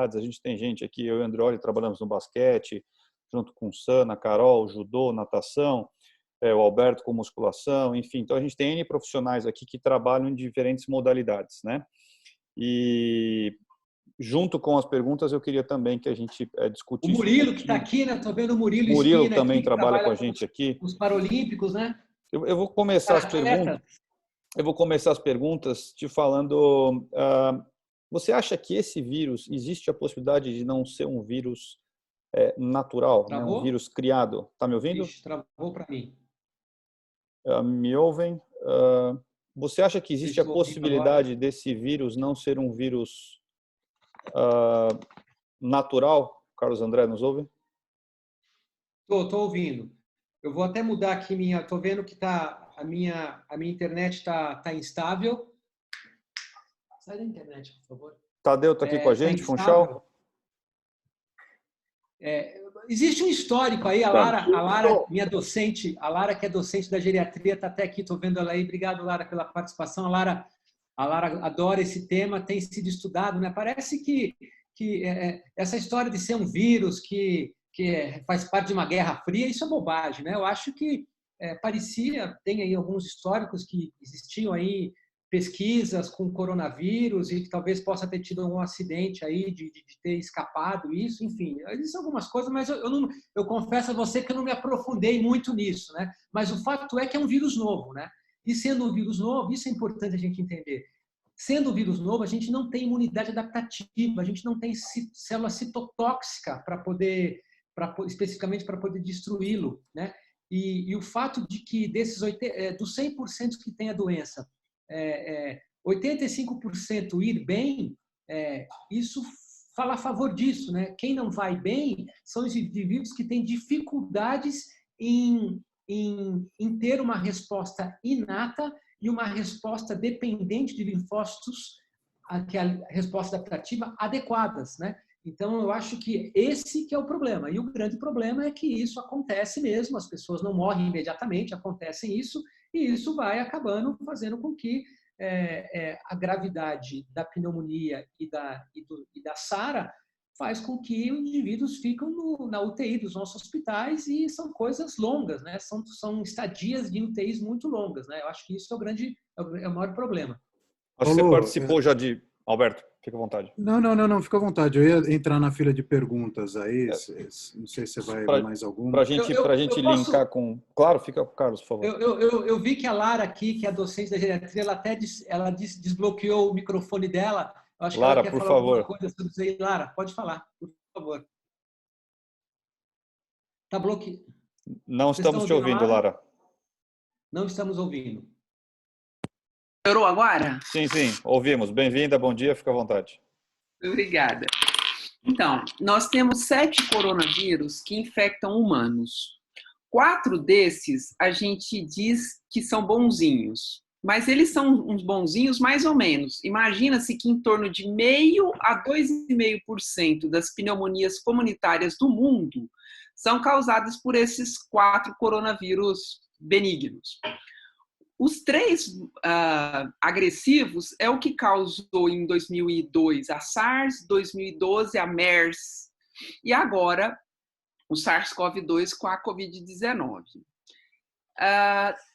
modalidades. A gente tem gente aqui, eu e o Andreoli trabalhamos no basquete, junto com o Sana, Carol, judô, natação, o Alberto com musculação, enfim. Então, a gente tem N profissionais aqui que trabalham em diferentes modalidades, né? E junto com as perguntas, eu queria também que a gente O discutisse Murilo, que está aqui, né? Estou vendo o Murilo Murilo Esquina também aqui, que trabalha com a trabalha gente aqui. com os Paralímpicos, né? Eu vou começar as perguntas. Eu vou começar as perguntas te falando. Você acha que esse vírus, existe a possibilidade de não ser um vírus natural, né? Um vírus criado? Está me ouvindo? Ixi, travou para mim. Me ouvem? Você acha que existe a possibilidade desse vírus não ser um vírus natural? Carlos André, nos ouve? Tô ouvindo. Eu vou até mudar aqui Tô vendo que a minha internet tá instável. Sai da internet, por favor. Tadeu está aqui com a gente, Funchal. Existe um histórico aí, a Lara, minha docente, a Lara que é docente da geriatria, está até aqui, estou vendo ela aí. Obrigado, Lara, pela participação. A Lara adora esse tema, tem sido estudado, né? Parece que essa história de ser um vírus que faz parte de uma guerra fria, isso é bobagem, né? Eu acho que tem aí alguns históricos que existiam aí pesquisas com coronavírus e que talvez possa ter tido algum acidente aí de ter escapado isso, enfim, existem algumas coisas, mas eu confesso a você que eu não me aprofundei muito nisso, né? Mas o fato é que é um vírus novo, né? E sendo um vírus novo, isso é importante a gente entender. Sendo um vírus novo, a gente não tem imunidade adaptativa, a gente não tem célula citotóxica especificamente para poder destruí-lo, né? E o fato de que dos 100% que tem a doença, 85% ir bem, isso fala a favor disso, né? Quem não vai bem são os indivíduos que têm dificuldades em ter uma resposta inata e uma resposta dependente de linfócitos, que é a resposta adaptativa, adequadas, né? Então, eu acho que esse que é o problema. E o grande problema é que isso acontece mesmo, as pessoas não morrem imediatamente, acontece isso, e isso vai acabando fazendo com que a gravidade da pneumonia e da SARA faz com que os indivíduos ficam na UTI dos nossos hospitais, e são coisas longas, né? São estadias de UTIs muito longas, né? Eu acho que isso é o maior problema. Acho que você participou já de... Alberto, fica à vontade. Não, fica à vontade. Eu ia entrar na fila de perguntas aí, não sei se você vai mais alguma. Para a gente linkar com... Claro, fica com o Carlos, por favor. Eu vi que a Lara aqui, que é a docente da geriatria, ela desbloqueou o microfone dela. Eu acho Lara, que ela quer por falar favor. alguma coisa sobre isso aí. Lara, pode falar, por favor. Está bloqueado. Não estamos te ouvindo, Lara. Não estamos ouvindo. Melhorou agora? Sim, ouvimos. Bem-vinda, bom dia, fica à vontade. Obrigada. Então, nós temos 7 coronavírus que infectam humanos. 4 desses a gente diz que são bonzinhos, mas eles são uns bonzinhos mais ou menos. Imagina-se que em torno de 0,5% a 2,5% das pneumonias comunitárias do mundo são causadas por esses 4 coronavírus benignos. Os 3 agressivos é o que causou em 2002 a SARS, 2012 a MERS e agora o SARS-CoV-2 com a Covid-19.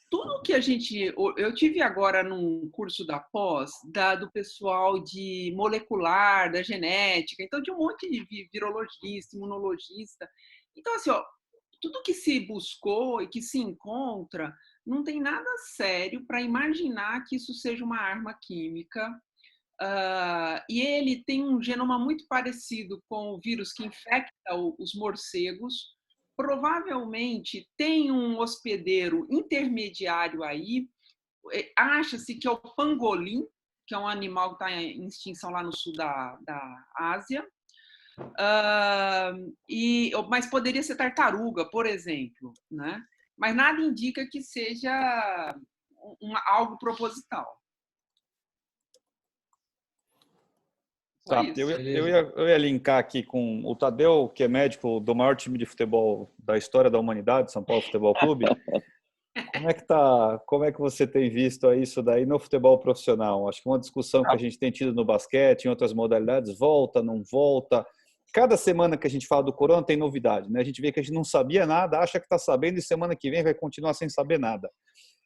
Tudo que eu tive agora num curso da pós do pessoal de molecular, da genética, então de um monte de virologista, imunologista. Então, assim, tudo que se buscou e que se encontra, não tem nada sério para imaginar que isso seja uma arma química. E ele tem um genoma muito parecido com o vírus que infecta os morcegos. Provavelmente tem um hospedeiro intermediário aí. Acha-se que é o pangolim, que é um animal que está em extinção lá no sul da Ásia. Mas poderia ser tartaruga, por exemplo, né? Mas nada indica que seja algo proposital. Tá, eu ia linkar aqui com o Tadeu, que é médico do maior time de futebol da história da humanidade, São Paulo Futebol Clube. Como é que você tem visto isso daí no futebol profissional? Acho que uma discussão que a gente tem tido no basquete, em outras modalidades, volta, não volta. Cada semana que a gente fala do corona tem novidade, né? A gente vê que a gente não sabia nada, acha que está sabendo e semana que vem vai continuar sem saber nada.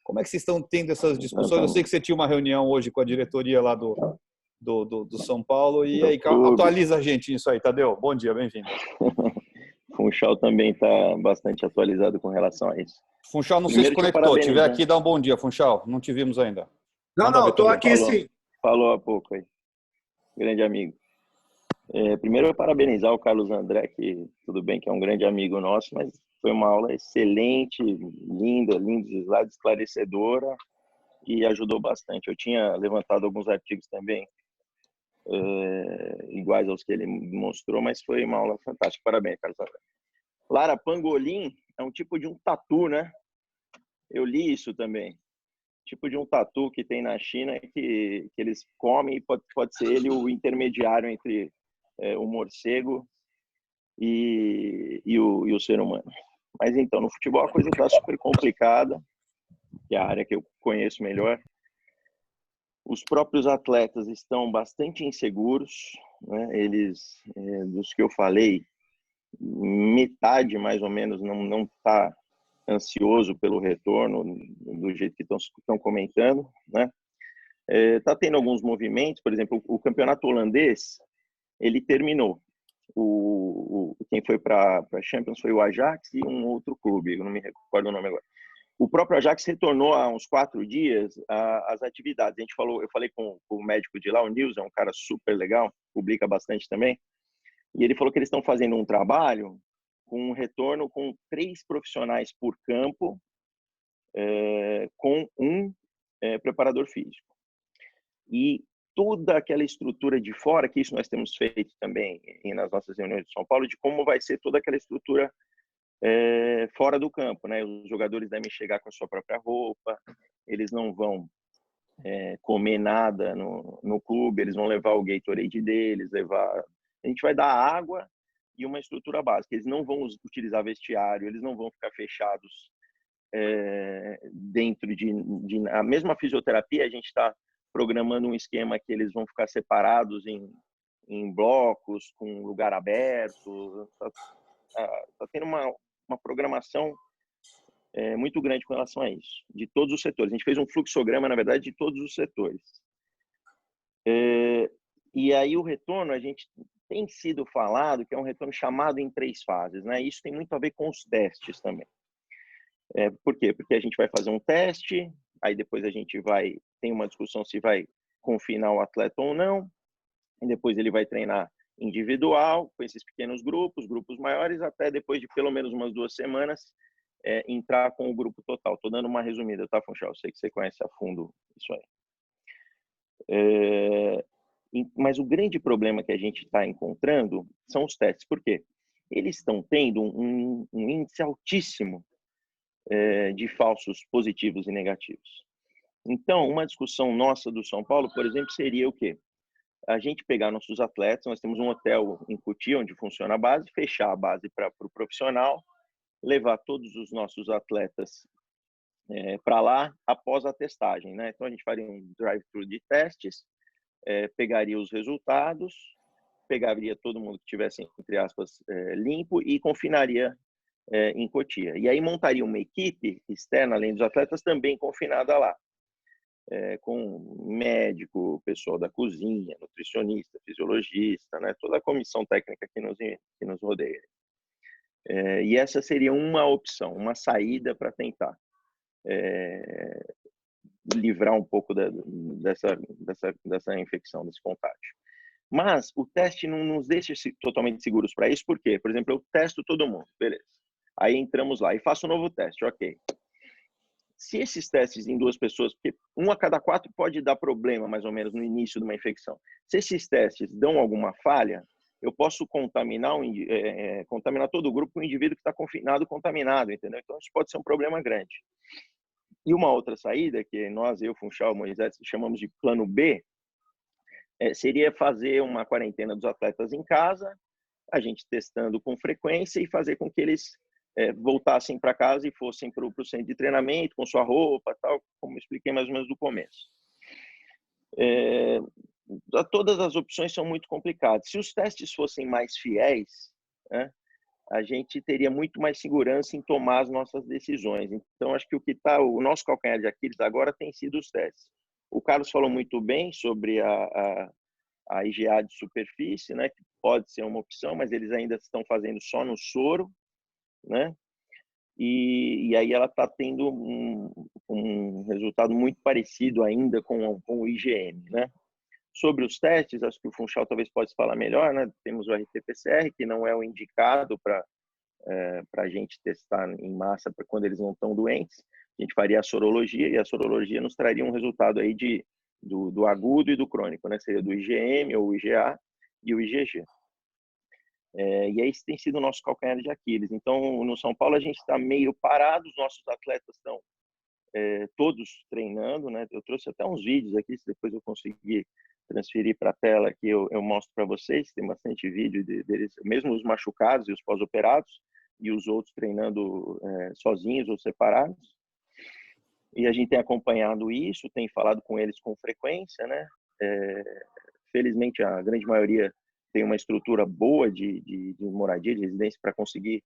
Como é que vocês estão tendo essas discussões? Eu sei que você tinha uma reunião hoje com a diretoria lá do São Paulo. E aí, atualiza a gente nisso aí, Tadeu. Bom dia, bem-vindo. Funchal também está bastante atualizado com relação a isso. Funchal não se conectou. Tiver aqui, dá um bom dia, Funchal. Não te vimos ainda. Não, estou aqui sim. Falou há pouco aí. Grande amigo. Primeiro, eu parabenizar o Carlos André, que tudo bem que é um grande amigo nosso, mas foi uma aula excelente, linda, lindos slides, esclarecedora e ajudou bastante. Eu tinha levantado alguns artigos também, iguais aos que ele mostrou, mas foi uma aula fantástica. Parabéns, Carlos André. Lara, pangolim é um tipo de um tatu, né? Eu li isso também. Tipo de um tatu que tem na China que eles comem e pode ser ele o intermediário entre o morcego e o ser humano. Mas então, no futebol a coisa está super complicada, que é a área que eu conheço melhor. Os próprios atletas estão bastante inseguros, né? Eles, dos que eu falei, metade mais ou menos não está ansioso pelo retorno do jeito que estão comentando, né? Tá tendo alguns movimentos, por exemplo, o campeonato holandês, ele terminou. Quem foi para a Champions foi o Ajax e um outro clube, eu não me recordo o nome agora. O próprio Ajax retornou há uns 4 dias às atividades. Eu falei com o médico de lá, o Nils, é um cara super legal, publica bastante também, e ele falou que eles estão fazendo um trabalho com um retorno com 3 profissionais por campo, com um preparador físico. E toda aquela estrutura de fora, que isso nós temos feito também nas nossas reuniões de São Paulo, de como vai ser toda aquela estrutura fora do campo, né? Os jogadores devem chegar com a sua própria roupa, eles não vão comer nada no clube, eles vão levar o Gatorade deles, a gente vai dar água e uma estrutura básica. Eles não vão utilizar vestiário, eles não vão ficar fechados dentro a mesma fisioterapia. A gente está programando um esquema que eles vão ficar separados em blocos, com lugar aberto. Tá tendo uma programação muito grande com relação a isso, de todos os setores. A gente fez um fluxograma, na verdade, de todos os setores. E aí o retorno, a gente tem sido falado que é um retorno chamado em 3 fases, né? Isso tem muito a ver com os testes também. Por quê? Porque a gente vai fazer um teste, aí depois a gente tem uma discussão se vai confinar o atleta ou não, e depois ele vai treinar individual, com esses pequenos grupos maiores, até depois de pelo menos umas 2 semanas, entrar com o grupo total. Estou dando uma resumida, tá, Funchal? Eu sei que você conhece a fundo isso aí. Mas o grande problema que a gente está encontrando são os testes. Por quê? Eles estão tendo um índice altíssimo de falsos positivos e negativos. Então, uma discussão nossa do São Paulo, por exemplo, seria o quê? A gente pegar nossos atletas, nós temos um hotel em Cotia, onde funciona a base, fechar a base para o profissional, levar todos os nossos atletas para lá após a testagem, né? Então, a gente faria um drive-thru de testes, pegaria os resultados, pegaria todo mundo que tivesse, entre aspas, limpo e confinaria em Cotia. E aí montaria uma equipe externa, além dos atletas, também confinada lá, com médico, pessoal da cozinha, nutricionista, fisiologista, né? Toda a comissão técnica que nos rodeia. E essa seria uma opção, uma saída para tentar livrar um pouco dessa infecção, desse contágio. Mas o teste não nos deixa totalmente seguros para isso. Por quê? Por exemplo, eu testo todo mundo, beleza. Aí entramos lá e faço um novo teste, ok. Se esses testes em 2 pessoas, porque 1 a cada 4 pode dar problema, mais ou menos, no início de uma infecção. Se esses testes dão alguma falha, eu posso contaminar todo o grupo, o indivíduo que está confinado, contaminado, entendeu? Então, isso pode ser um problema grande. E uma outra saída, que nós, eu, Funchal, Moisés, chamamos de plano B, seria fazer uma quarentena dos atletas em casa, a gente testando com frequência e fazer com que eles voltassem para casa e fossem para o centro de treinamento com sua roupa, tal, como eu expliquei mais ou menos do começo. Todas as opções são muito complicadas. Se os testes fossem mais fiéis, né, a gente teria muito mais segurança em tomar as nossas decisões. Então, acho que o nosso calcanhar de Aquiles agora tem sido os testes. O Carlos falou muito bem sobre a IgA de superfície, né, que pode ser uma opção, mas eles ainda estão fazendo só no soro, né? E aí ela está tendo um resultado muito parecido ainda com o IgM, né? Sobre os testes, acho que o Funchal talvez possa falar melhor, né? Temos o RT-PCR, que não é o indicado para a gente testar em massa para quando eles não estão doentes. A gente faria a sorologia, e a sorologia nos traria um resultado aí do agudo e do crônico, né? Seria do IgM ou IgA e o IgG. E esse tem sido o nosso calcanhar de Aquiles. Então, no São Paulo, a gente está meio parado, os nossos atletas estão todos treinando, né? Eu trouxe até uns vídeos aqui, se depois eu conseguir transferir para a tela aqui, eu mostro para vocês, tem bastante vídeo deles, mesmo os machucados e os pós-operados, e os outros treinando sozinhos ou separados. E a gente tem acompanhado isso, tem falado com eles com frequência, né? Felizmente, a grande maioria tem uma estrutura boa de moradia, de residência, para conseguir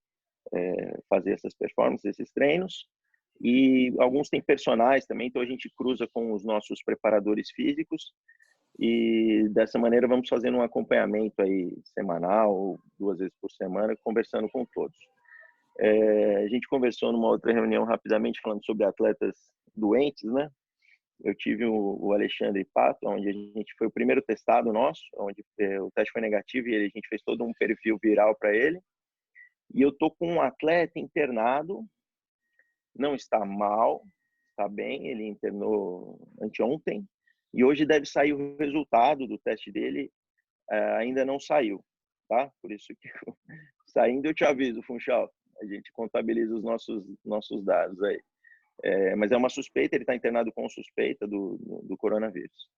fazer essas performances, esses treinos. E alguns têm personagens também, então a gente cruza com os nossos preparadores físicos e dessa maneira vamos fazendo um acompanhamento aí semanal, ou 2 vezes por semana, conversando com todos. A gente conversou numa outra reunião rapidamente falando sobre atletas doentes, né? Eu tive o Alexandre Pato, onde a gente foi o primeiro testado nosso, onde o teste foi negativo e a gente fez todo um perfil viral para ele. E eu tô com um atleta internado, não está mal, está bem, ele internou anteontem e hoje deve sair o resultado do teste dele, ainda não saiu, tá? Por isso que saindo eu te aviso, Funchal, a gente contabiliza os nossos dados aí. Mas é uma suspeita, ele está internado com suspeita do coronavírus.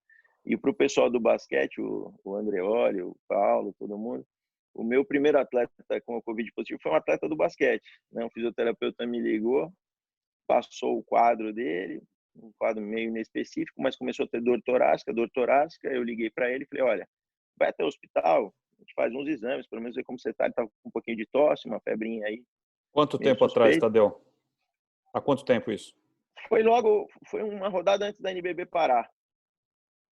E para o pessoal do basquete, o Andreoli, o Paulo, todo mundo, o meu primeiro atleta com o Covid positivo foi um atleta do basquete, né? Um fisioterapeuta me ligou, passou o quadro dele, um quadro meio inespecífico, mas começou a ter dor torácica, eu liguei para ele e falei, olha, vai até o hospital, a gente faz uns exames, pelo menos ver como você está, ele estava com um pouquinho de tosse, uma febrinha aí. Quanto tempo atrás, Tadeu? Há quanto tempo isso? Foi uma rodada antes da NBB parar.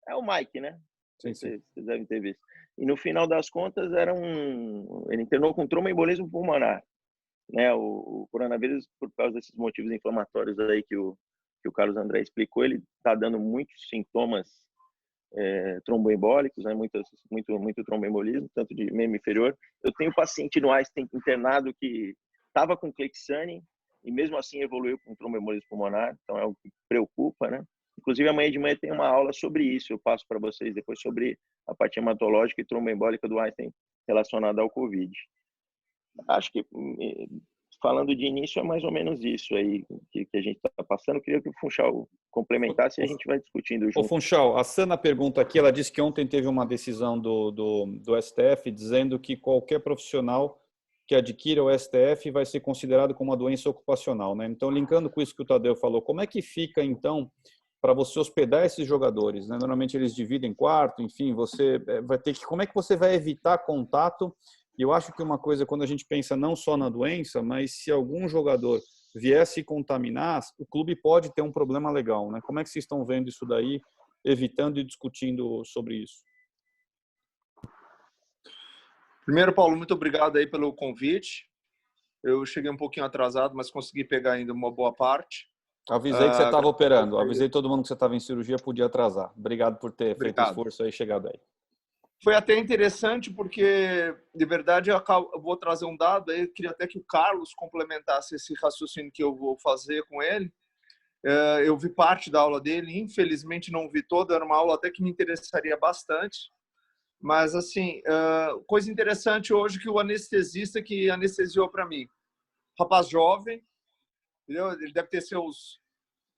É o Mike, né? Sim. Vocês devem ter visto. E no final das contas, ele internou com tromboembolismo pulmonar. Né? O coronavírus, por causa desses motivos inflamatórios aí que o Carlos André explicou, ele está dando muitos sintomas tromboembólicos, né? muito tromboembolismo, tanto de membro inferior. Eu tenho paciente no Einstein internado que estava com Clexane e mesmo assim evoluiu com tromboembolismo pulmonar, então é o que preocupa, né? Inclusive amanhã de manhã tem uma aula sobre isso, eu passo para vocês depois sobre a parte hematológica e tromboembólica do Einstein relacionada ao Covid. Acho que, falando de início, é mais ou menos isso aí que a gente está passando. Eu queria que o Funchal complementasse e a gente vai discutindo junto. Ô Funchal, a Sana pergunta aqui, ela disse que ontem teve uma decisão do STF dizendo que qualquer profissional que adquira o STF vai ser considerado como uma doença ocupacional, né? Então, linkando com isso que o Tadeu falou, como é que fica, então, para você hospedar esses jogadores, né? Normalmente eles dividem quarto, enfim, você vai ter que... Como é que você vai evitar contato? E eu acho que uma coisa, quando a gente pensa não só na doença, mas se algum jogador viesse se contaminar, o clube pode ter um problema legal, né? Como é que vocês estão vendo isso daí, evitando e discutindo sobre isso? Primeiro, Paulo, muito obrigado aí pelo convite. Eu cheguei um pouquinho atrasado, mas consegui pegar ainda uma boa parte. Avisei que você estava operando, avisei todo mundo que você estava em cirurgia, podia atrasar. Obrigado por ter feito esforço aí e chegado aí. Foi até interessante porque, de verdade, eu vou trazer um dado aí, eu queria até que o Carlos complementasse esse raciocínio que eu vou fazer com ele. Eu vi parte da aula dele, infelizmente não vi toda, era uma aula até que me interessaria bastante. Mas, assim, coisa interessante hoje que o anestesista que anestesiou para mim, rapaz jovem, entendeu? Ele deve ter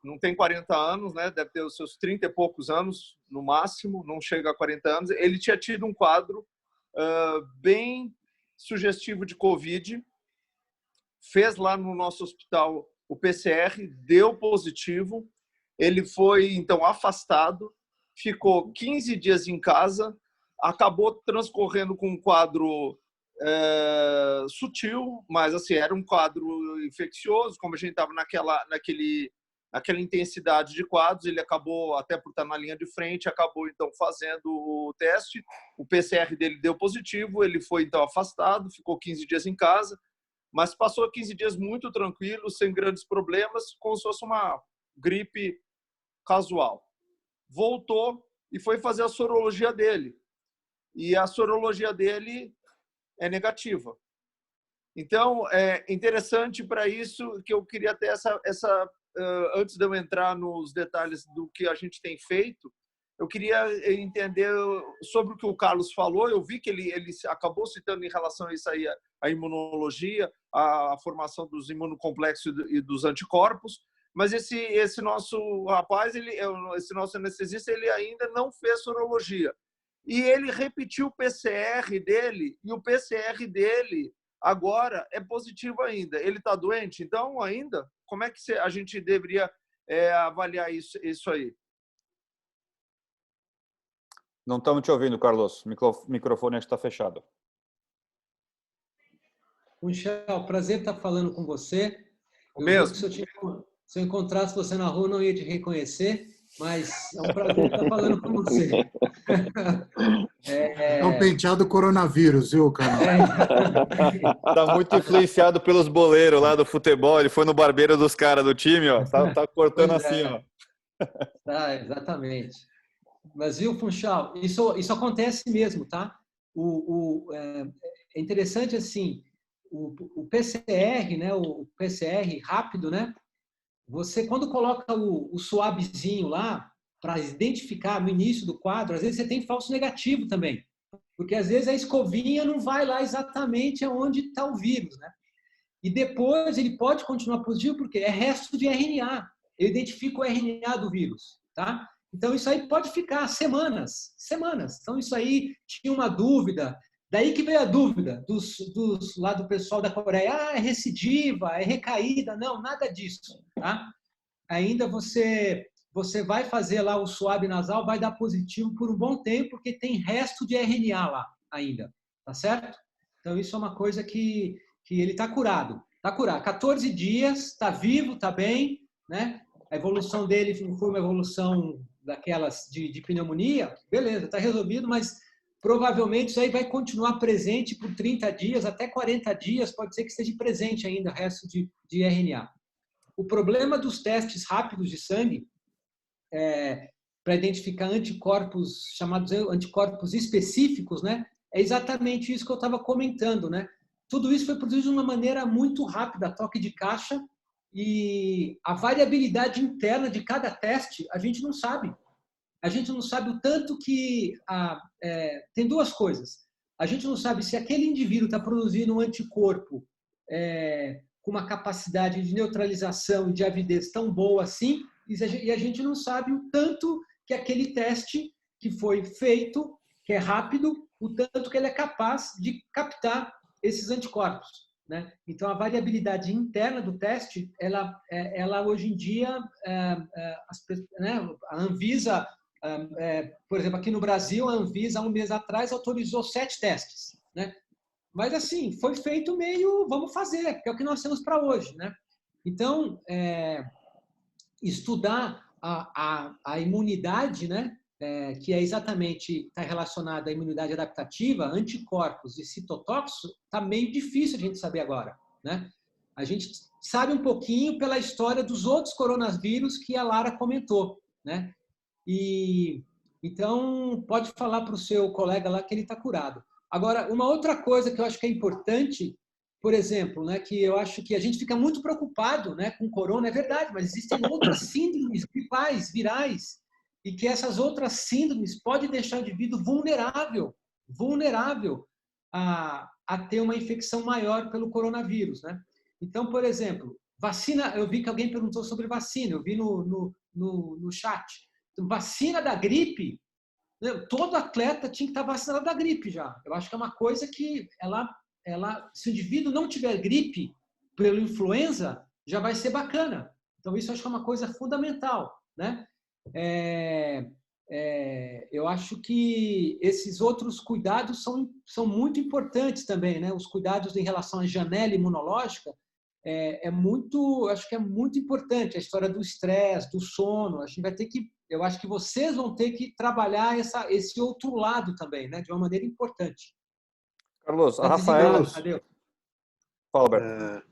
não tem 40 anos, né? Deve ter os seus 30 e poucos anos, no máximo, não chega a 40 anos. Ele tinha tido um quadro bem sugestivo de Covid fez lá no nosso hospital o PCR, deu positivo. Ele foi, então, afastado, ficou 15 dias em casa, acabou transcorrendo com um quadro sutil, mas assim, era um quadro infeccioso, como a gente estava naquela intensidade de quadros, ele acabou, até por estar na linha de frente, acabou então fazendo o teste, o PCR dele deu positivo, ele foi então afastado, ficou 15 dias em casa, mas passou 15 dias muito tranquilo, sem grandes problemas, como se fosse uma gripe casual. Voltou e foi fazer a sorologia dele. E a sorologia dele é negativa. Então, é interessante para isso que eu queria ter antes de eu entrar nos detalhes do que a gente tem feito, eu queria entender sobre o que o Carlos falou. Eu vi que ele acabou citando em relação a isso aí, a imunologia, a formação dos imunocomplexos e dos anticorpos, mas esse nosso rapaz, esse nosso anestesista, ele ainda não fez sorologia. E ele repetiu o PCR dele, e o PCR dele agora é positivo ainda. Ele está doente? Então, ainda, como é que a gente deveria avaliar isso aí? Não estamos te ouvindo, Carlos. O microfone está fechado. Michel, prazer estar falando com você. Mesmo. Se eu encontrasse você na rua, não ia te reconhecer, mas é um prazer estar falando com você. É um penteado coronavírus, viu, cara? Tá muito influenciado pelos boleiros lá do futebol. Ele foi no barbeiro dos caras do time, ó. Tá cortando assim, ó. Tá, exatamente. Mas, viu, Funchal, isso acontece mesmo, tá? É interessante, assim, o PCR, né? O PCR rápido, né? Você, quando coloca o suavezinho lá, para identificar no início do quadro, às vezes você tem falso negativo também. Porque, às vezes, a escovinha não vai lá exatamente onde está o vírus, né? E depois ele pode continuar positivo porque é resto de RNA. Ele identifica o RNA do vírus, tá? Então, isso aí pode ficar semanas. Então, isso aí tinha uma dúvida. Daí que veio a dúvida lá do pessoal da Coreia. É recidiva, é recaída. Não, nada disso, tá? Ainda você vai fazer lá o suave nasal, vai dar positivo por um bom tempo, porque tem resto de RNA lá ainda, tá certo? Então, isso é uma coisa que ele está curado. Está curado. 14 dias, está vivo, está bem, né? A evolução dele foi uma evolução daquelas de pneumonia, beleza, está resolvido, mas provavelmente isso aí vai continuar presente por 30 dias, até 40 dias, pode ser que esteja presente ainda o resto de RNA. O problema dos testes rápidos de sangue, para identificar anticorpos, chamados anticorpos específicos, né, é exatamente isso que eu estava comentando, né? Tudo isso foi produzido de uma maneira muito rápida, toque de caixa, e a variabilidade interna de cada teste a gente não sabe. A gente não sabe o tanto que... tem duas coisas. A gente não sabe se aquele indivíduo está produzindo um anticorpo com uma capacidade de neutralização e de avidez tão boa assim, e a gente não sabe o tanto que aquele teste que foi feito, que é rápido, o tanto que ele é capaz de captar esses anticorpos, né? Então, a variabilidade interna do teste, ela hoje em dia, a Anvisa, por exemplo, aqui no Brasil, a Anvisa, há um mês atrás, autorizou 7 testes, né? Mas, assim, foi feito meio, vamos fazer, que é o que nós temos para hoje, né? Então, estudar a imunidade, né? Que é exatamente, está relacionada à imunidade adaptativa, anticorpos e citotóxico, está meio difícil a gente saber agora, né? A gente sabe um pouquinho pela história dos outros coronavírus que a Lara comentou, né? E então pode falar para o seu colega lá que ele está curado. Agora, uma outra coisa que eu acho que é importante, por exemplo, né, que eu acho que a gente fica muito preocupado, né, com corona, é verdade, mas existem outras síndromes gripais, virais, e que essas outras síndromes podem deixar o indivíduo vulnerável a ter uma infecção maior pelo coronavírus, né? Então, por exemplo, vacina, eu vi que alguém perguntou sobre vacina, eu vi no chat. Então, vacina da gripe, todo atleta tinha que estar vacinado da gripe já. Eu acho que é uma coisa que se o indivíduo não tiver gripe, pelo influenza, já vai ser bacana. Então, isso eu acho que é uma coisa fundamental, né? Eu acho que esses outros cuidados são muito importantes também, né? Os cuidados em relação à janela imunológica acho que é muito importante. A história do estresse, do sono, a gente vai ter que, eu acho que vocês vão ter que trabalhar esse outro lado também, né? De uma maneira importante. Carlos, a Rafaela... Fala, Alberto.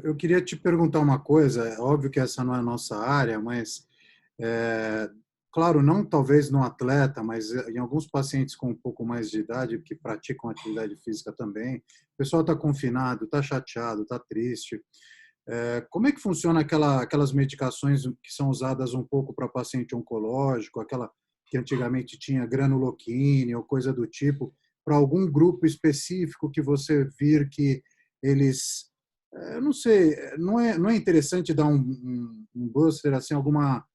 Eu queria te perguntar uma coisa, é óbvio que essa não é a nossa área, mas, claro, não talvez no atleta, mas em alguns pacientes com um pouco mais de idade, que praticam atividade física também, o pessoal está confinado, está chateado, está triste. Como é que funciona aquelas medicações que são usadas um pouco para paciente oncológico, aquela que antigamente tinha granuloquine ou coisa do tipo, para algum grupo específico que você vir que eles... Eu não sei, não é interessante dar um booster, assim, alguma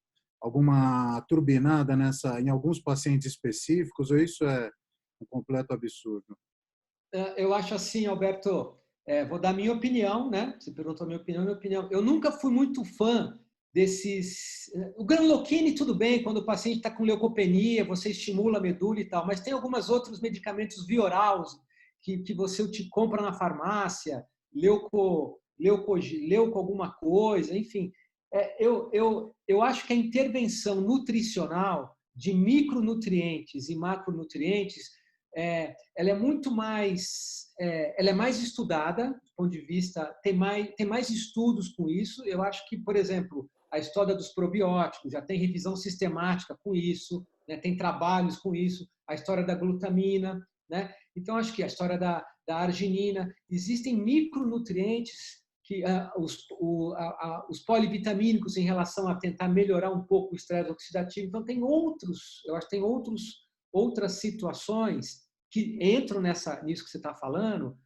turbinada em alguns pacientes específicos, ou isso é um completo absurdo? Eu acho assim, Alberto, vou dar minha opinião, né? Você perguntou a minha opinião. Eu nunca fui muito fã desses... O granuloquine, tudo bem, quando o paciente está com leucopenia, você estimula a medula e tal, mas tem alguns outros medicamentos via oral que você te compra na farmácia, leuco alguma coisa, enfim. Eu acho que a intervenção nutricional de micronutrientes e macronutrientes, ela é muito mais, ela é mais estudada, do ponto de vista, tem mais estudos com isso. Eu acho que, por exemplo, a história dos probióticos já tem revisão sistemática com isso, né? Tem trabalhos com isso, a história da glutamina, né? Então, acho que a história da arginina, existem micronutrientes que os polivitamínicos em relação a tentar melhorar um pouco o estresse oxidativo. Então, eu acho que tem outras situações que entram nisso que você está falando,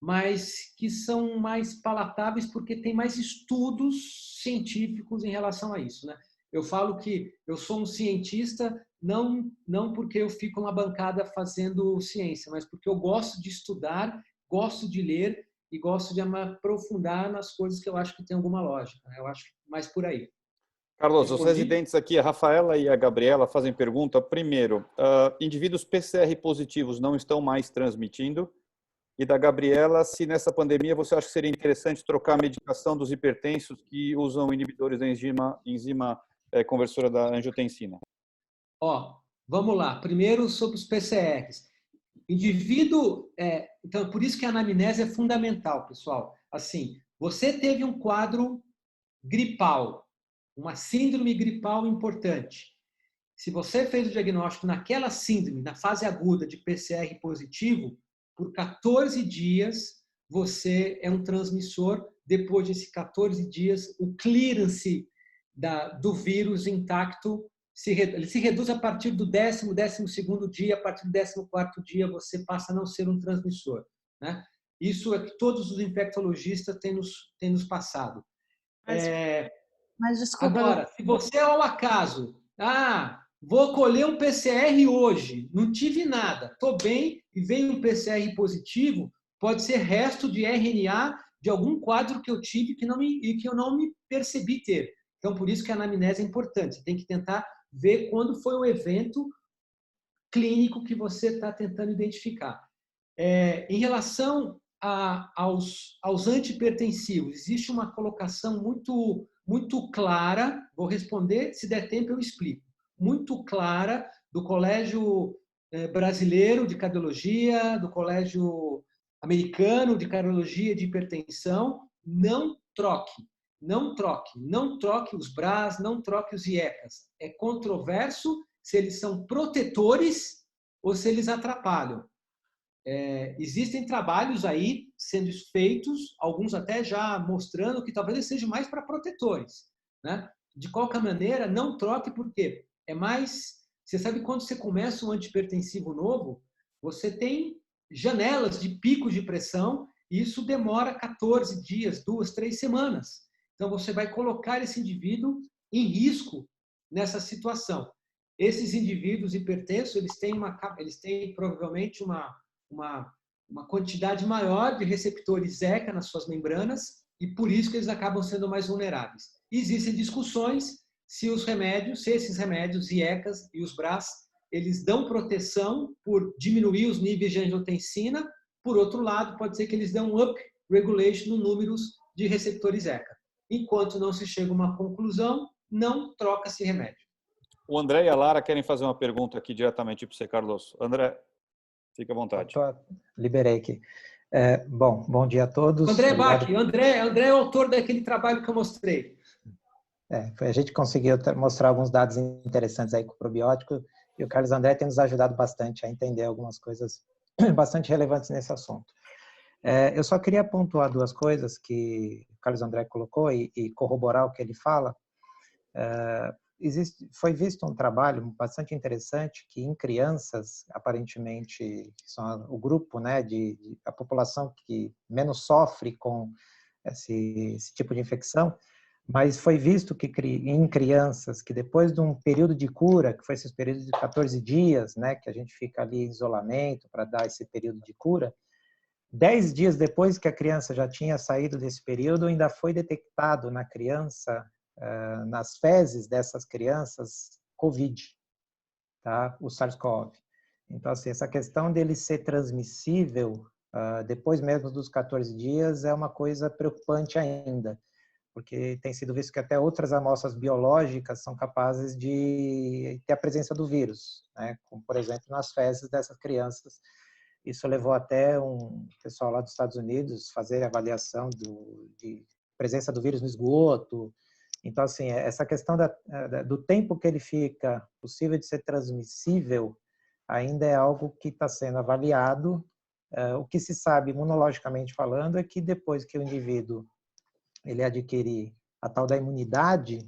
mas que são mais palatáveis porque tem mais estudos científicos em relação a isso, né? Eu falo que eu sou um cientista não porque eu fico na bancada fazendo ciência, mas porque eu gosto de estudar, gosto de ler e gosto de me aprofundar nas coisas que eu acho que tem alguma lógica, né? Eu acho mais por aí. Carlos, os residentes aqui, a Rafaela e a Gabriela, fazem pergunta. Primeiro, indivíduos PCR positivos não estão mais transmitindo? E da Gabriela, se nessa pandemia você acha que seria interessante trocar a medicação dos hipertensos que usam inibidores da enzima conversora da angiotensina? Vamos lá. Primeiro, sobre os PCRs. Então, por isso que a anamnese é fundamental, pessoal. Assim, você teve um quadro gripal, uma síndrome gripal importante. Se você fez o diagnóstico naquela síndrome, na fase aguda de PCR positivo, por 14 dias você é um transmissor. Depois desses 14 dias, o clearance do vírus intacto ele se reduz a partir do 12º dia. A partir do 14º dia você passa a não ser um transmissor, né? Isso é que todos os infectologistas têm nos passado. Mas desculpa. Agora, se você ao acaso, vou colher um PCR hoje, não tive nada, estou bem e veio um PCR positivo, pode ser resto de RNA de algum quadro que eu tive que eu não me percebi ter. Então, por isso que a anamnese é importante. Você tem que tentar ver quando foi o evento clínico que você está tentando identificar. Em relação aos antihipertensivos, existe uma colocação muito clara, vou responder, se der tempo eu explico, muito clara do Colégio Brasileiro de Cardiologia, do Colégio Americano de Cardiologia de Hipertensão: não troque os BRAs, não troque os IECAs. É controverso se eles são protetores ou se eles atrapalham. Existem trabalhos aí sendo feitos, alguns até já mostrando que talvez eles sejam mais para protetores, né? De qualquer maneira, não troque, porque você sabe, quando você começa um antihipertensivo novo, você tem janelas de picos de pressão e isso demora 14 dias, 2, 3 semanas. Então, você vai colocar esse indivíduo em risco nessa situação. Esses indivíduos hipertensos, eles têm provavelmente uma quantidade maior de receptores ECA nas suas membranas, e por isso que eles acabam sendo mais vulneráveis. Existem discussões se os remédios, se esses remédios, IECAS e os BRAS, eles dão proteção por diminuir os níveis de angiotensina. Por outro lado, pode ser que eles dão up regulation no números de receptores ECA. Enquanto não se chega a uma conclusão, não troca-se remédio. O André e a Lara querem fazer uma pergunta aqui diretamente para você, Carlos. André, fica à vontade. Liberei aqui. Bom dia a todos. André Bach, André é o autor daquele trabalho que eu mostrei. A gente conseguiu mostrar alguns dados interessantes aí com o probiótico e o Carlos André tem nos ajudado bastante a entender algumas coisas bastante relevantes nesse assunto. Eu só queria pontuar duas coisas que o Carlos André colocou e corroborar o que ele fala. Foi visto um trabalho bastante interessante que em crianças, aparentemente, são o grupo, né, a população que menos sofre com esse tipo de infecção, mas foi visto que em crianças que depois de um período de cura, que foi esses períodos de 14 dias, né, que a gente fica ali em isolamento para dar esse período de cura, 10 dias depois que a criança já tinha saído desse período, ainda foi detectado na criança, nas fezes dessas crianças, COVID, tá? O SARS-CoV. Então, assim, essa questão dele ser transmissível depois mesmo dos 14 dias é uma coisa preocupante ainda, porque tem sido visto que até outras amostras biológicas são capazes de ter a presença do vírus, né? Como, por exemplo, nas fezes dessas crianças. Isso levou até um pessoal lá dos Estados Unidos fazer avaliação de presença do vírus no esgoto. Então, assim, essa questão do tempo que ele fica possível de ser transmissível ainda é algo que está sendo avaliado. O que se sabe, imunologicamente falando, é que depois que o indivíduo ele adquirir a tal da imunidade,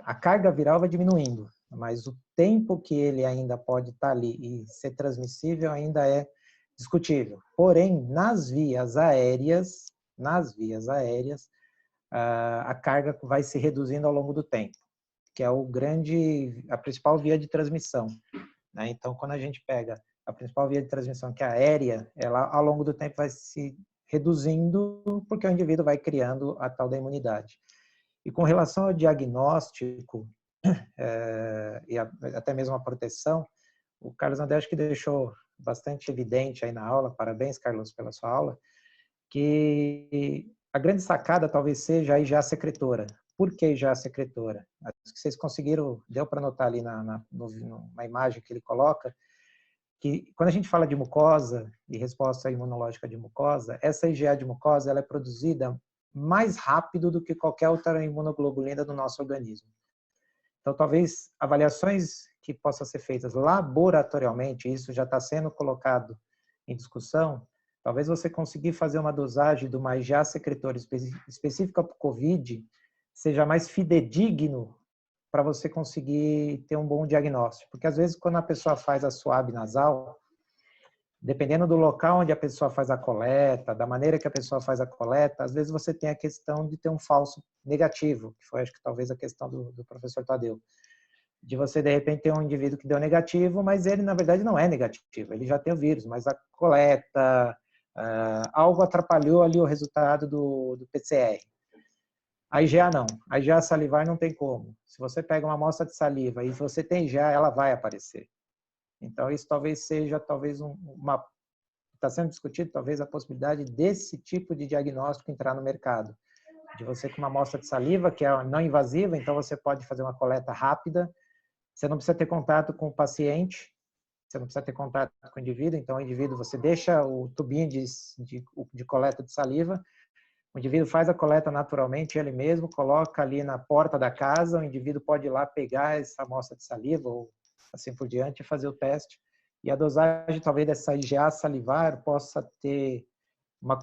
a carga viral vai diminuindo, mas o tempo que ele ainda pode estar ali e ser transmissível ainda é discutível. Porém, nas vias aéreas, a carga vai se reduzindo ao longo do tempo, que é a principal via de transmissão, né? Então, quando a gente pega a principal via de transmissão, que é a aérea, ela ao longo do tempo vai se reduzindo porque o indivíduo vai criando a tal da imunidade. E com relação ao diagnóstico e até mesmo a proteção, o Carlos André acho que deixou bastante evidente aí na aula, parabéns, Carlos, pela sua aula, que a grande sacada talvez seja a IgA secretora. Por que IgA secretora? Acho que vocês conseguiram, deu para notar ali na imagem que ele coloca, que quando a gente fala de mucosa e resposta imunológica de mucosa, essa IgA de mucosa ela é produzida mais rápido do que qualquer outra imunoglobulina do nosso organismo. Então, talvez avaliações que possam ser feitas laboratorialmente, isso já está sendo colocado em discussão, talvez você conseguir fazer uma dosagem de uma IgA secretora específica para o COVID seja mais fidedigno para você conseguir ter um bom diagnóstico. Porque, às vezes, quando a pessoa faz a swab nasal, dependendo do local onde a pessoa faz a coleta, da maneira que a pessoa faz a coleta, às vezes você tem a questão de ter um falso negativo, que foi, acho que, talvez a questão do professor Tadeu. De você, de repente, ter um indivíduo que deu negativo, mas ele, na verdade, não é negativo. Ele já tem o vírus, mas a coleta, algo atrapalhou ali o resultado do PCR. A IgA não. A IgA salivar não tem como. Se você pega uma amostra de saliva e você tem IgA, ela vai aparecer. Então, isso talvez seja, está sendo discutido, talvez, a possibilidade desse tipo de diagnóstico entrar no mercado. De você com uma amostra de saliva, que é não invasiva, então você pode fazer uma coleta rápida, você não precisa ter contato com o paciente, você não precisa ter contato com o indivíduo, então o indivíduo, você deixa o tubinho de coleta de saliva, o indivíduo faz a coleta naturalmente, ele mesmo coloca ali na porta da casa, o indivíduo pode ir lá pegar essa amostra de saliva ou assim por diante e fazer o teste. E a dosagem talvez dessa IgA salivar possa ter uma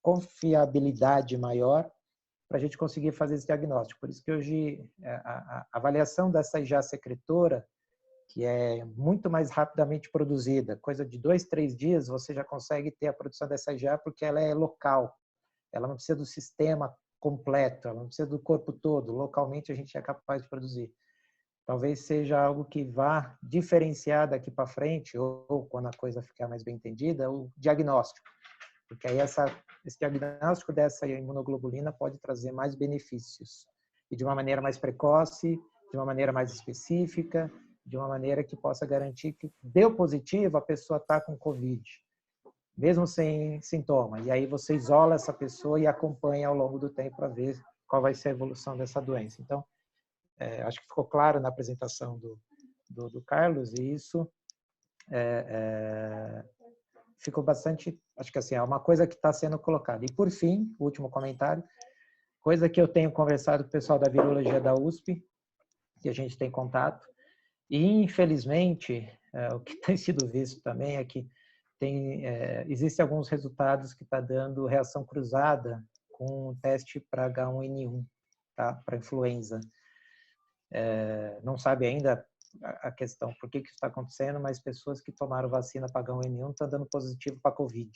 confiabilidade maior para a gente conseguir fazer esse diagnóstico. Por isso que hoje a avaliação dessa IgA secretora, que é muito mais rapidamente produzida, coisa de 2, 3 dias você já consegue ter a produção dessa IgA porque ela é local. Ela não precisa do sistema completo, ela não precisa do corpo todo. Localmente a gente é capaz de produzir. Talvez seja algo que vá diferenciar daqui para frente, ou quando a coisa ficar mais bem entendida, o diagnóstico. porque aí esse diagnóstico dessa imunoglobulina pode trazer mais benefícios, e de uma maneira mais precoce, de uma maneira mais específica, de uma maneira que possa garantir que deu positivo, a pessoa está com Covid, mesmo sem sintoma. E aí você isola essa pessoa e acompanha ao longo do tempo para ver qual vai ser a evolução dessa doença. Então, acho que ficou claro na apresentação do Carlos, e isso ficou bastante, acho que assim, é uma coisa que está sendo colocada. E por fim, o último comentário, coisa que eu tenho conversado com o pessoal da virologia da USP, que a gente tem contato, e infelizmente, o que tem sido visto também é que existem alguns resultados que está dando reação cruzada com o teste para H1N1, tá? Para influenza. Não sabe ainda a questão, por que isso está acontecendo, mas pessoas que tomaram vacina para H1N1 estão dando positivo para Covid.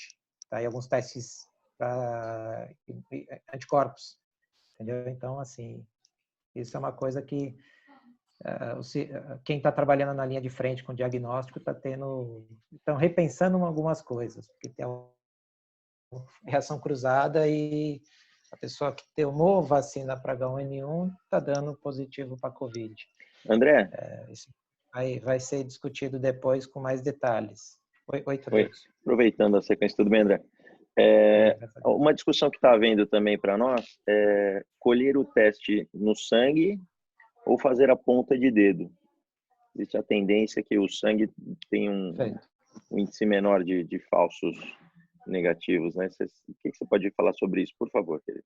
Tá? E alguns testes para anticorpos. Entendeu? Então, assim, isso é uma coisa que quem está trabalhando na linha de frente com diagnóstico estão repensando algumas coisas, porque tem uma reação cruzada e a pessoa que tomou vacina para H1N1 está dando positivo para Covid. André? Isso aí vai ser discutido depois com mais detalhes. Oi, Tadeu. Aproveitando a sequência, tudo bem, André? Uma discussão que está havendo também para nós é colher o teste no sangue ou fazer a ponta de dedo. Existe a tendência que o sangue tem um índice menor de falsos negativos, né? O que você pode falar sobre isso, por favor, querido?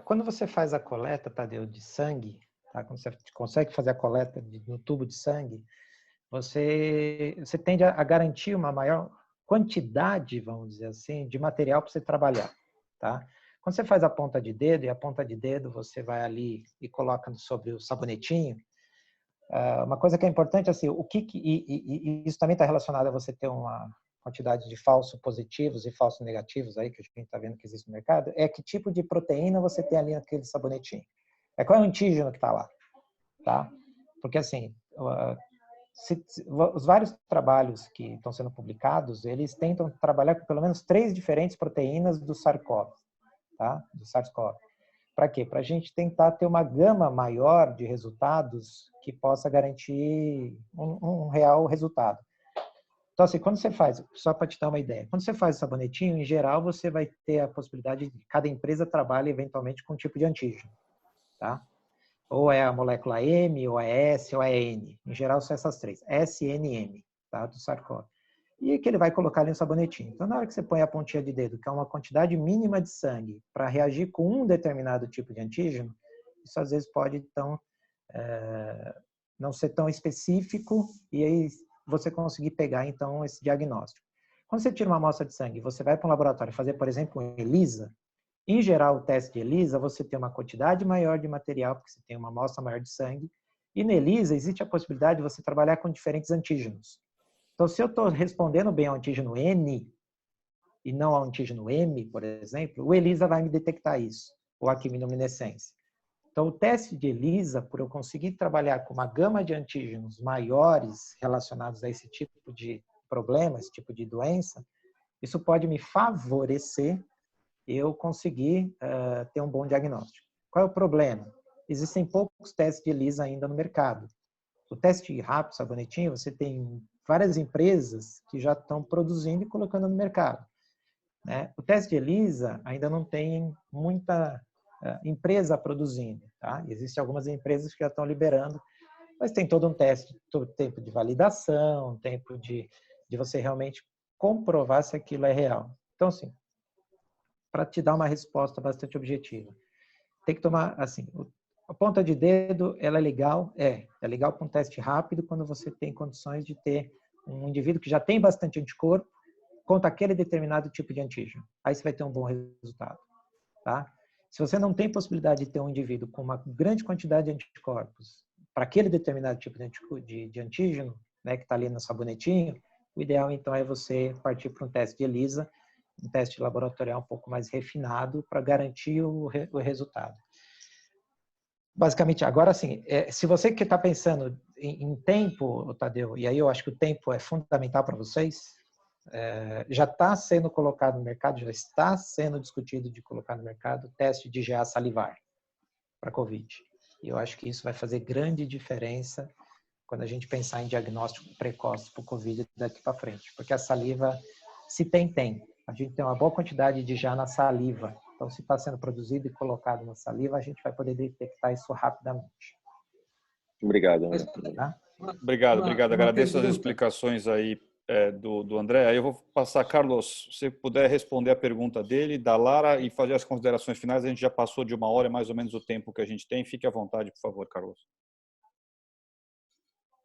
Quando você faz a coleta, Tadeu, de sangue, tá? Quando você consegue fazer a coleta no tubo de sangue, você tende a garantir uma maior quantidade, vamos dizer assim, de material para você trabalhar, tá? Quando você faz a ponta de dedo, e a ponta de dedo você vai ali e coloca sobre o sabonetinho, uma coisa que é importante, assim, e isso também está relacionado a você ter uma quantidade de falsos positivos e falsos negativos aí, que a gente está vendo que existe no mercado, é que tipo de proteína você tem ali naquele sabonetinho. Qual é o antígeno que está lá, tá? Porque, assim, os vários trabalhos que estão sendo publicados, eles tentam trabalhar com pelo menos 3 diferentes proteínas do SARS-CoV, tá? Do SARS-CoV. Para quê? Para a gente tentar ter uma gama maior de resultados que possa garantir um real resultado. Então, assim, quando você faz, só para te dar uma ideia, quando você faz o sabonetinho, em geral, você vai ter a possibilidade de cada empresa trabalha eventualmente com um tipo de antígeno, tá? Ou é a molécula M, ou é S, ou é N. Em geral, são essas 3. S, N, M, tá? Do SARS-CoV. E que ele vai colocar ali no sabonetinho. Então, na hora que você põe a pontinha de dedo, que é uma quantidade mínima de sangue, para reagir com um determinado tipo de antígeno, isso às vezes pode, então, não ser tão específico, e aí você conseguir pegar, então, esse diagnóstico. Quando você tira uma amostra de sangue, você vai para um laboratório fazer, por exemplo, um ELISA, em geral, o teste de ELISA, você tem uma quantidade maior de material, porque você tem uma amostra maior de sangue, e no ELISA existe a possibilidade de você trabalhar com diferentes antígenos. Então, se eu estou respondendo bem ao antígeno N e não ao antígeno M, por exemplo, o ELISA vai me detectar isso, ou a quimiluminescência. Então, o teste de ELISA, por eu conseguir trabalhar com uma gama de antígenos maiores relacionados a esse tipo de problema, esse tipo de doença, isso pode me favorecer eu conseguir ter um bom diagnóstico. Qual é o problema? Existem poucos testes de ELISA ainda no mercado. O teste rápido, sabonetinho, você tem várias empresas que já estão produzindo e colocando no mercado, né? O teste de ELISA ainda não tem muita empresa produzindo, tá? Existem algumas empresas que já estão liberando, mas tem todo um teste, todo tempo de validação, tempo de você realmente comprovar se aquilo é real. Então, assim, para te dar uma resposta bastante objetiva, tem que tomar, assim, a ponta de dedo, ela é legal? É legal com um teste rápido quando você tem condições de ter um indivíduo que já tem bastante anticorpo contra aquele determinado tipo de antígeno. Aí você vai ter um bom resultado, tá? Se você não tem possibilidade de ter um indivíduo com uma grande quantidade de anticorpos para aquele determinado tipo de antígeno, né, que está ali no sabonetinho, o ideal, então, é você partir para um teste de ELISA, um teste laboratorial um pouco mais refinado para garantir o resultado. Basicamente, agora sim, se você que está pensando em tempo, Tadeu, e aí eu acho que o tempo é fundamental para vocês, já está sendo colocado no mercado, já está sendo discutido de colocar no mercado teste de IgA salivar para COVID. E eu acho que isso vai fazer grande diferença quando a gente pensar em diagnóstico precoce para o COVID daqui para frente. Porque a saliva, se tem. A gente tem uma boa quantidade de IgA na saliva. Então, se está sendo produzido e colocado na saliva, a gente vai poder detectar isso rapidamente. Obrigado. Tá? Obrigado. Agradeço as explicações aí do André. Aí eu vou passar, Carlos, se você puder responder a pergunta dele, da Lara, e fazer as considerações finais. A gente já passou de 1 hora, é mais ou menos o tempo que a gente tem. Fique à vontade, por favor, Carlos.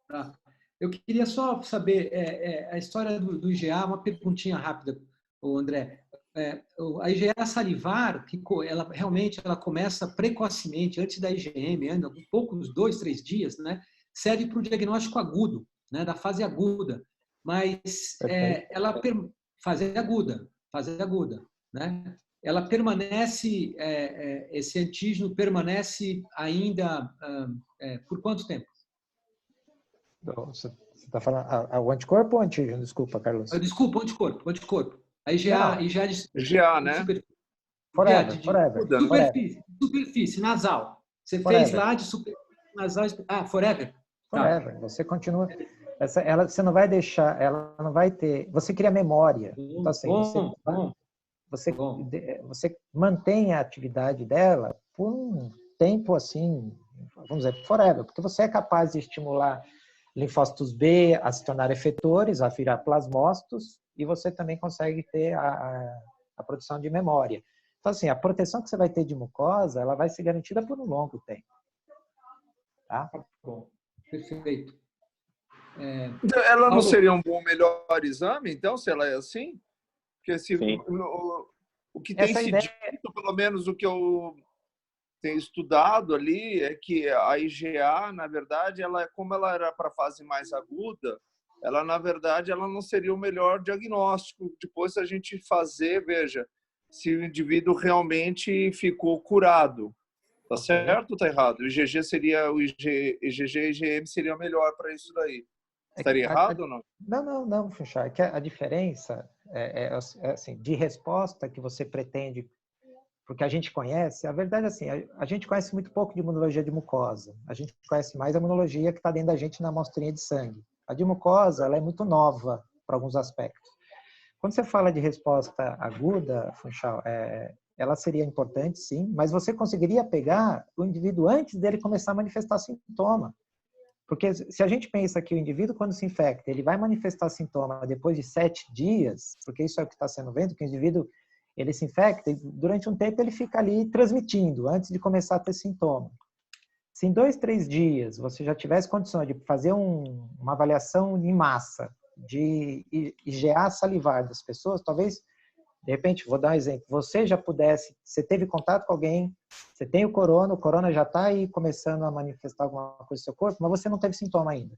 Tá. Eu queria só saber a história do IgA, uma perguntinha rápida, André. A IgA salivar, ela realmente começa precocemente, antes da IgM, um pouco, uns 2, 3 dias, né? Serve para o diagnóstico agudo, né? Da fase aguda. Mas fase aguda, né? Ela permanece, esse antígeno permanece ainda por quanto tempo? Você está falando o anticorpo ou antígeno? Desculpa, Carlos. Desculpa, anticorpo. A IgA né? Superfície nasal. Você fez lá de superfície nasal. Forever. Forever. Tá. Você continua. Você não vai deixar, ela não vai ter. Você cria memória. Então, assim, você mantém a atividade dela por um tempo assim, vamos dizer, forever, porque você é capaz de estimular linfócitos B a se tornar efetores, a virar plasmócitos, e você também consegue ter a produção de memória. Então, assim, a proteção que você vai ter de mucosa, ela vai ser garantida por um longo tempo. Tá? Bom, perfeito. Ela não seria um bom, melhor exame, então, se ela é assim? Porque o que tem se dito, pelo menos o que eu tenho estudado ali, é que a IgA, na verdade, como ela era para a fase mais aguda, ela, na verdade, ela não seria o melhor diagnóstico. Depois a gente veja, se o indivíduo realmente ficou curado. Tá certo ou tá errado? O IgG e IgM seria melhor para isso daí. Estaria errado ou não? Não, Funchal. É que a diferença assim, de resposta que você pretende, porque a gente conhece, a verdade é assim, a gente conhece muito pouco de imunologia de mucosa. A gente conhece mais a imunologia que está dentro da gente na amostrinha de sangue. A de mucosa, ela é muito nova para alguns aspectos. Quando você fala de resposta aguda, Funchal, ela seria importante, sim, mas você conseguiria pegar o indivíduo antes dele começar a manifestar sintoma. Porque se a gente pensa que o indivíduo, quando se infecta, ele vai manifestar sintoma depois de 7 dias, porque isso é o que está sendo vendo, que o indivíduo ele se infecta e durante um tempo ele fica ali transmitindo, antes de começar a ter sintoma. Se em 2, 3 dias você já tivesse condição de fazer uma avaliação em massa de IgA salivar das pessoas, talvez, de repente, vou dar um exemplo, você teve contato com alguém, você tem o corona já está aí começando a manifestar alguma coisa no seu corpo, mas você não teve sintoma ainda.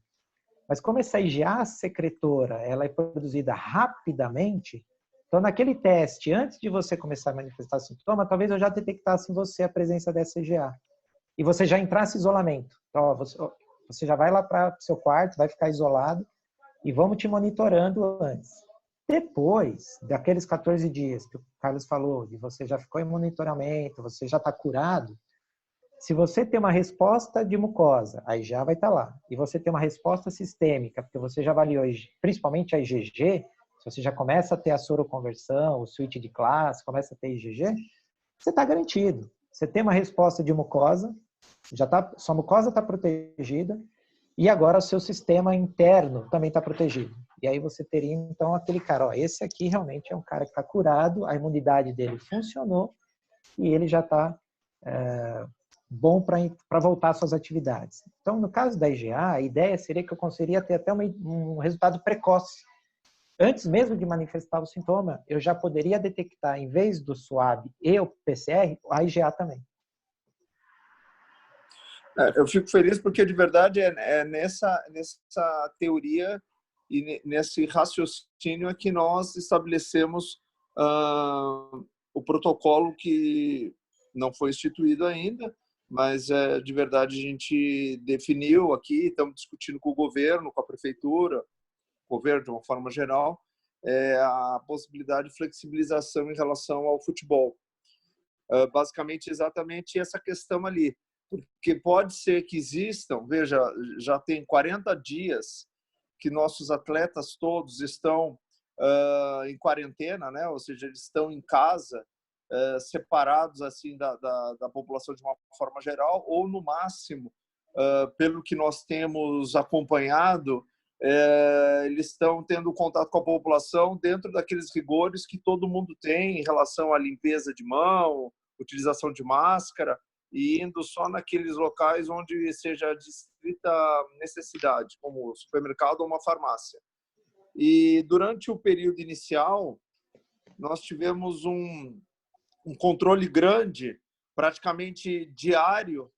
Mas como essa IgA secretora, ela é produzida rapidamente, então naquele teste, antes de você começar a manifestar sintoma, talvez eu já detectasse em você a presença dessa IgA. E você já entrasse em isolamento. Então, você já vai lá para o seu quarto, vai ficar isolado e vamos te monitorando antes. Depois daqueles 14 dias que o Carlos falou, de você já ficou em monitoramento, você já está curado, se você tem uma resposta de mucosa, aí já vai estar lá. E você tem uma resposta sistêmica, porque você já avaliou, principalmente a IgG, se você já começa a ter a soroconversão, o switch de classe, começa a ter IgG, você está garantido. Você tem uma resposta de mucosa, sua mucosa está protegida, e agora o seu sistema interno também está protegido. E aí você teria, então, aquele cara, esse aqui realmente é um cara que está curado, a imunidade dele funcionou, e ele já está bom para voltar às suas atividades. Então, no caso da IgA, a ideia seria que eu conseguiria ter até um resultado precoce. Antes mesmo de manifestar o sintoma, eu já poderia detectar, em vez do SWAB e o PCR, a IgA também. Eu fico feliz porque, de verdade, nessa teoria e nesse raciocínio é que nós estabelecemos o protocolo que não foi instituído ainda, mas, de verdade, a gente definiu aqui, estamos discutindo com o governo, com a prefeitura, governo de uma forma geral, a possibilidade de flexibilização em relação ao futebol. Basicamente, exatamente essa questão ali. Porque pode ser que existam, veja, já tem 40 dias que nossos atletas todos estão em quarentena, né? Ou seja, eles estão em casa, separados assim da população de uma forma geral, ou no máximo, pelo que nós temos acompanhado, eles estão tendo contato com a população dentro daqueles rigores que todo mundo tem em relação à limpeza de mão, utilização de máscara, e indo só naqueles locais onde seja de estrita necessidade, como o supermercado ou uma farmácia. E durante o período inicial, nós tivemos um controle grande, praticamente diário,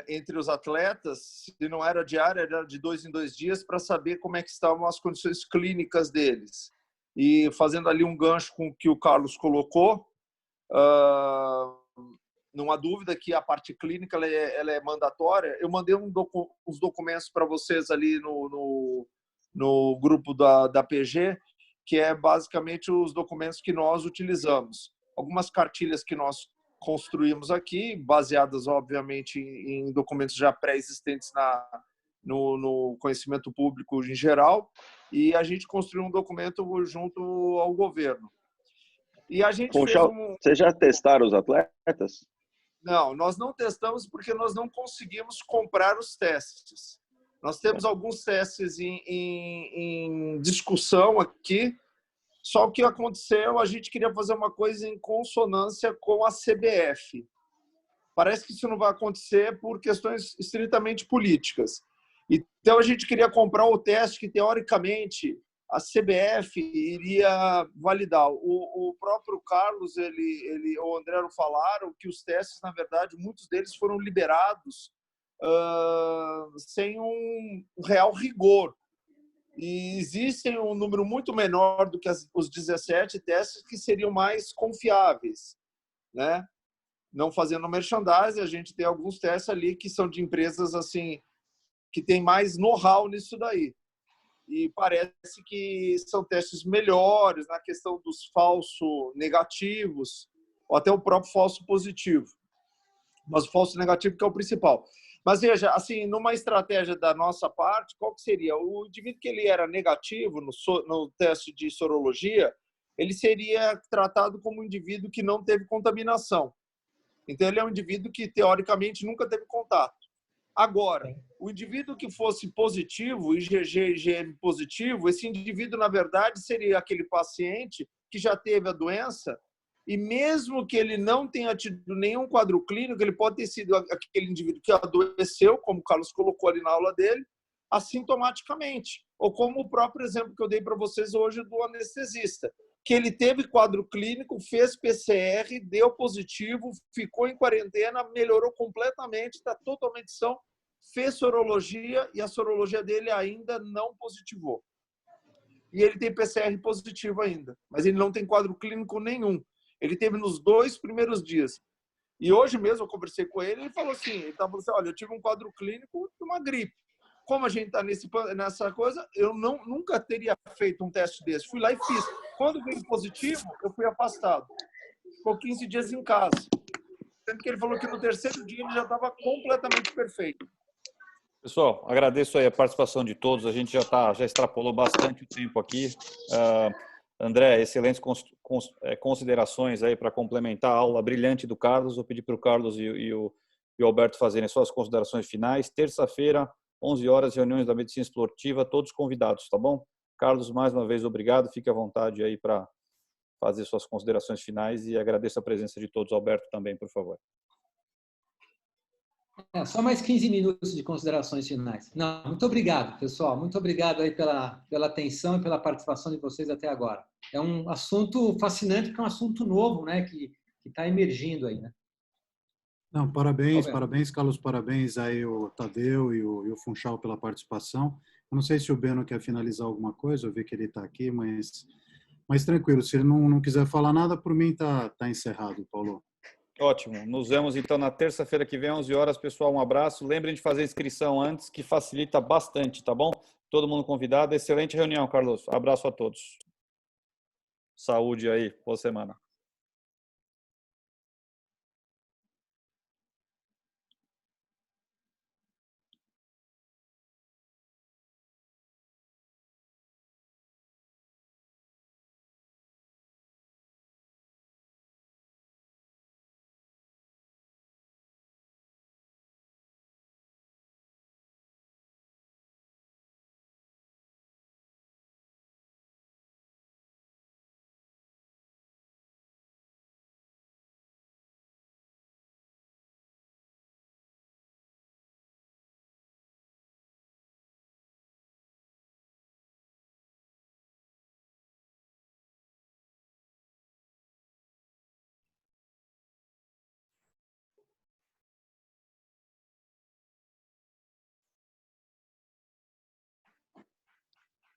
entre os atletas. Se não era diário, era de 2 em 2 dias, para saber como é que estavam as condições clínicas deles. E fazendo ali um gancho com o que o Carlos colocou, não há dúvida que a parte clínica ela é mandatória. Eu mandei os documentos para vocês ali no grupo da PG, que é basicamente os documentos que nós utilizamos. Algumas cartilhas que nós construímos aqui, baseadas, obviamente, em documentos já pré-existentes no conhecimento público em geral, e a gente construiu um documento junto ao governo. E a gente Funchal, vocês já testaram os atletas? Não, nós não testamos porque nós não conseguimos comprar os testes. Nós temos alguns testes em discussão aqui, só o que aconteceu, a gente queria fazer uma coisa em consonância com a CBF. Parece que isso não vai acontecer por questões estritamente políticas. Então, a gente queria comprar o teste que, teoricamente, a CBF iria validar. O próprio Carlos, o André não falaram que os testes, na verdade, muitos deles foram liberados sem um real rigor. E existem um número muito menor do que os 17 testes que seriam mais confiáveis, né? Não fazendo merchandising, a gente tem alguns testes ali que são de empresas assim que têm mais know-how nisso daí. E parece que são testes melhores na questão dos falsos negativos ou até o próprio falso positivo. Mas o falso negativo que é o principal. Mas veja, assim, numa estratégia da nossa parte, qual que seria? O indivíduo que ele era negativo no teste de sorologia, ele seria tratado como um indivíduo que não teve contaminação. Então, ele é um indivíduo que, teoricamente, nunca teve contato. Agora, o indivíduo que fosse positivo, IgG e IgM positivo, esse indivíduo, na verdade, seria aquele paciente que já teve a doença e mesmo que ele não tenha tido nenhum quadro clínico, ele pode ter sido aquele indivíduo que adoeceu, como o Carlos colocou ali na aula dele, assintomaticamente. Ou como o próprio exemplo que eu dei para vocês hoje do anestesista, que ele teve quadro clínico, fez PCR, deu positivo, ficou em quarentena, melhorou completamente, está totalmente são, fez sorologia e a sorologia dele ainda não positivou. E ele tem PCR positivo ainda, mas ele não tem quadro clínico nenhum. Ele teve nos 2 primeiros dias. E hoje mesmo eu conversei com ele, ele falou assim, ele estava falando assim, olha, eu tive um quadro clínico de uma gripe. Como a gente está nessa coisa, eu nunca teria feito um teste desse. Fui lá e fiz. Quando veio positivo, eu fui afastado. Ficou 15 dias em casa. Sendo que ele falou que no 3º dia ele já estava completamente perfeito. Pessoal, agradeço aí a participação de todos. A gente já extrapolou bastante o tempo aqui. André, excelentes considerações aí para complementar a aula brilhante do Carlos. Vou pedir para o Carlos e o Alberto fazerem suas considerações finais. Terça-feira, 11 horas, reuniões da Medicina Esportiva, todos convidados, tá bom? Carlos, mais uma vez, obrigado. Fique à vontade aí para fazer suas considerações finais e agradeço a presença de todos. Alberto também, por favor. Só mais 15 minutos de considerações finais. Não, muito obrigado, pessoal. Muito obrigado aí pela atenção e pela participação de vocês até agora. É um assunto fascinante, porque é um assunto novo, né, que está emergindo aí, né? Não, parabéns, Carlos, parabéns aí o Tadeu e o Funchal pela participação. Eu não sei se o Beno quer finalizar alguma coisa, eu vi que ele está aqui, mas tranquilo, se ele não quiser falar nada, por mim tá encerrado, Paulo. Ótimo, nos vemos então na terça-feira que vem, 11 horas, pessoal, um abraço. Lembrem de fazer a inscrição antes, que facilita bastante, tá bom? Todo mundo convidado, excelente reunião, Carlos. Abraço a todos. Saúde aí. Boa semana.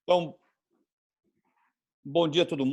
Então, bom dia a todo mundo.